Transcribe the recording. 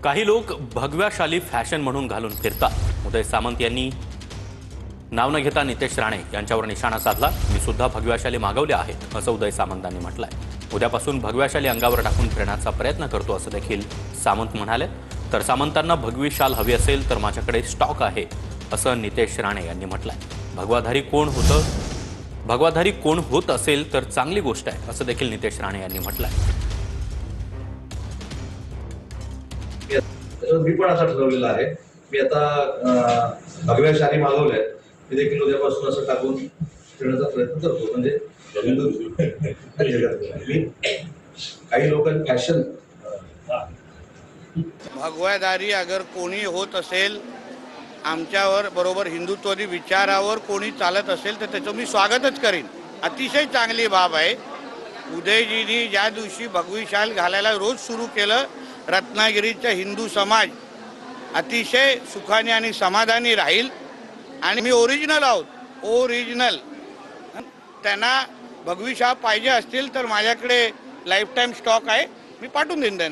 काही लोक भगव्या शाली फॅशन म्हणून घालून फिरतात। उदय सामंत यांनी नाव न घेता नितेश राणे यांच्यावर निशाणा साधला। मी सुद्धा भगव्या शाली मागवल्या आहेत असं उदय सामंतांनी म्हटलंय। उद्यापासून भगव्या शाली अंगावर टाकून फिरण्याचा प्रयत्न करतो असं देखील सामंत म्हणाले। तर सामंतांना भगवी शाल हवी असेल तर माझ्याकडे स्टॉक आहे असं नितेश राणे यांनी म्हटलंय। भगवाधारी कोण होत असेल तर चांगली गोष्ट आहे असं देखील नितेश राणे यांनी म्हटलंय। मी पण असं ठरवलेलं आहे। मी आता भगव्या शाली मागवल्या, मी देखील उद्यापासून असं टाकून फिरण्याचा प्रयत्न करतो। म्हणजे मी काही लोकांनी फॅशन भगवादारी अगर कोणी होत असेल, आमच्यावर बरोबर हिंदुत्वादी विचारावर कोणी चालत असेल तर त्याचं मी स्वागतच करीन। अतिशय चांगली बाब आहे। उदयजींनी ज्या दिवशी भगवी शाल घालायला रोज सुरू केलं, रत्नागिरीचा हिंदू समाज अतिशय सुखाने आणि समाधानी राहील। आणि मी ओरिजिनल आहोत, ओरिजिनल। त्यांना भगवी शाल पाहिजे असतील तर माझ्याकडे लाईफ टाईम स्टॉक आहे, मी पाठवून देईन त्यांना।